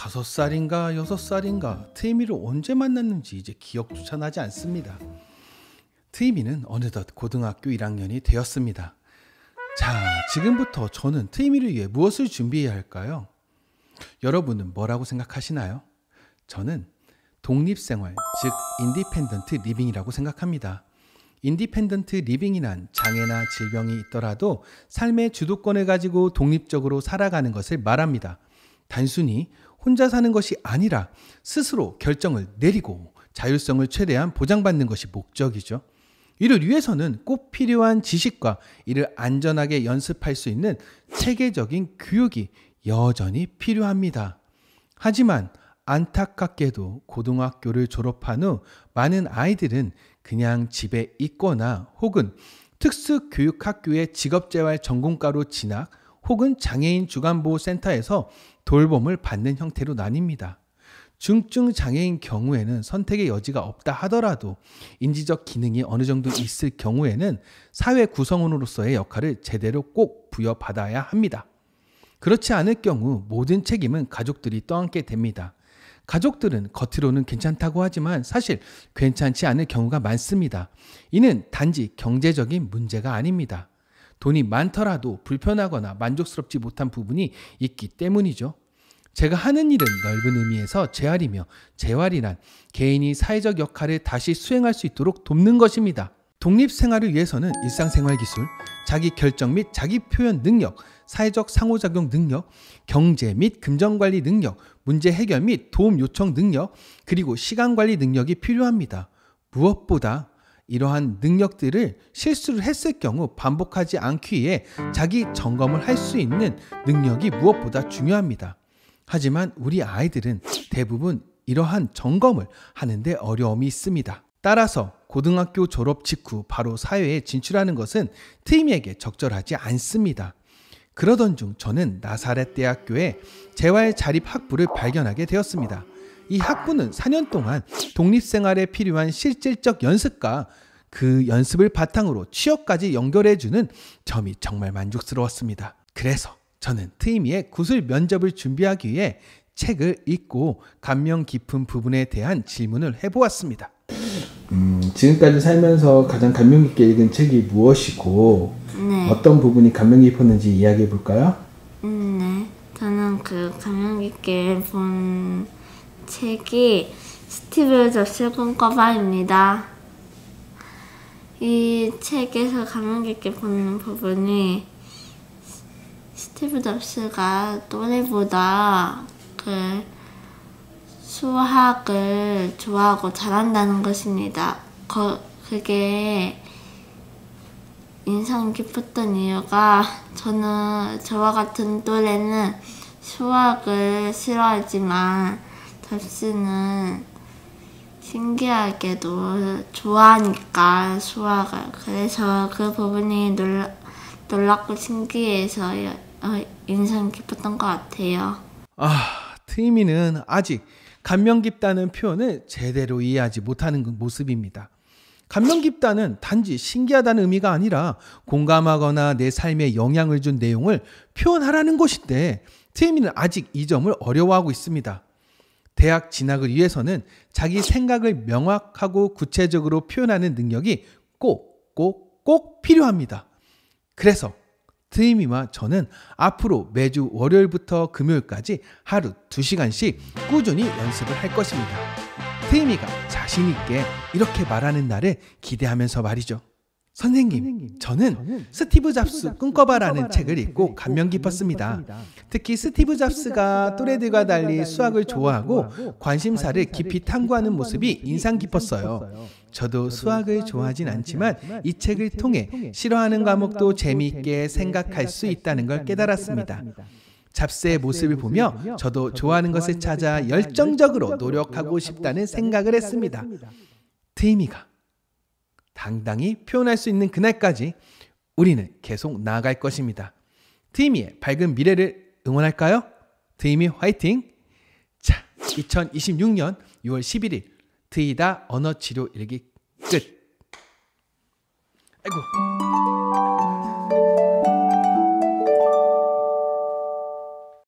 5살인가 6살인가 트이미를 언제 만났는지 이제 기억조차 나지 않습니다. 트이미는 어느덧 고등학교 1학년이 되었습니다. 자, 지금부터 저는 트이미를 위해 무엇을 준비해야 할까요? 여러분은 뭐라고 생각하시나요? 저는 독립생활, 즉 인디펜던트 리빙이라고 생각합니다. 인디펜던트 리빙이란 장애나 질병이 있더라도 삶의 주도권을 가지고 독립적으로 살아가는 것을 말합니다. 단순히 혼자 사는 것이 아니라 스스로 결정을 내리고 자율성을 최대한 보장받는 것이 목적이죠. 이를 위해서는 꼭 필요한 지식과 이를 안전하게 연습할 수 있는 체계적인 교육이 여전히 필요합니다. 하지만 안타깝게도 고등학교를 졸업한 후 많은 아이들은 그냥 집에 있거나 혹은 특수교육학교의 직업재활 전공과로 진학 혹은 장애인 주간보호센터에서 돌봄을 받는 형태로 나뉩니다. 중증 장애인 경우에는 선택의 여지가 없다 하더라도 인지적 기능이 어느 정도 있을 경우에는 사회 구성원으로서의 역할을 제대로 꼭 부여받아야 합니다. 그렇지 않을 경우 모든 책임은 가족들이 떠안게 됩니다. 가족들은 겉으로는 괜찮다고 하지만 사실 괜찮지 않을 경우가 많습니다. 이는 단지 경제적인 문제가 아닙니다. 돈이 많더라도 불편하거나 만족스럽지 못한 부분이 있기 때문이죠. 제가 하는 일은 넓은 의미에서 재활이며 재활이란 개인이 사회적 역할을 다시 수행할 수 있도록 돕는 것입니다. 독립생활을 위해서는 일상생활기술, 자기 결정 및 자기 표현 능력, 사회적 상호작용 능력, 경제 및 금전관리 능력, 문제 해결 및 도움 요청 능력, 그리고 시간관리 능력이 필요합니다. 무엇보다 이러한 능력들을 실수를 했을 경우 반복하지 않기 위해 자기 점검을 할 수 있는 능력이 무엇보다 중요합니다. 하지만 우리 아이들은 대부분 이러한 점검을 하는데 어려움이 있습니다. 따라서 고등학교 졸업 직후 바로 사회에 진출하는 것은 트이미에게 적절하지 않습니다. 그러던 중 저는 나사렛 대학교의 재활 자립 학부를 발견하게 되었습니다. 이 학부는 4년 동안 독립생활에 필요한 실질적 연습과 그 연습을 바탕으로 취업까지 연결해주는 점이 정말 만족스러웠습니다. 그래서 저는 트이미의 구술 면접을 준비하기 위해 책을 읽고 감명 깊은 부분에 대한 질문을 해보았습니다. 지금까지 살면서 가장 감명 깊게 읽은 책이 무엇이고 어떤 부분이 감명 깊었는지 이야기해 볼까요? 네, 저는 그 감명 깊게 본 책이 스티브 잡스의 꿈꿔봐입니다. 이 책에서 감명 깊게 본 부분이 스티브 잡스가 또래보다 그 수학을 좋아하고 잘한다는 것입니다. 그게 인상 깊었던 이유가 저는 저와 같은 또래는 수학을 싫어하지만 잡스는 신기하게도 좋아하니까 수학을. 그래서 그 부분이 놀랍고 신기해서 인상 깊었던 것 같아요. 트이미는 아직 감명 깊다는 표현을 제대로 이해하지 못하는 모습입니다. 감명 깊다는 단지 신기하다는 의미가 아니라 공감하거나 내 삶에 영향을 준 내용을 표현하라는 것인데 트이미는 아직 이 점을 어려워하고 있습니다. 대학 진학을 위해서는 자기 생각을 명확하고 구체적으로 표현하는 능력이 꼭 필요합니다. 그래서 트이미와 저는 앞으로 매주 월요일부터 금요일까지 하루 2시간씩 꾸준히 연습을 할 것입니다. 트이미가 자신 있게 이렇게 말하는 날을 기대하면서 말이죠. 선생님, 저는 스티브 잡스 꿈꿔봐라는 책을 읽고 감명 깊었습니다. 특히 스티브 잡스가 또래들과 달리 수학을 좋아하고 관심사를 깊이 탐구하는 모습이 인상 깊었어요. 저도 수학을 좋아하진 않지만 이 책을 통해 싫어하는 과목도 재미있게 생각할 수 있다는 걸 깨달았습니다. 잡스의 모습을 보며 저도 좋아하는 것을 찾아 열정적으로 노력하고 싶다는 생각을 했습니다. 트이미가 당당히 표현할 수 있는 그날까지 우리는 계속 나아갈 것입니다. 트이미의 밝은 미래를 응원할까요? 트이미 화이팅! 자, 2026년 6월 11일 트이다 언어치료 일기 끝. 아이고.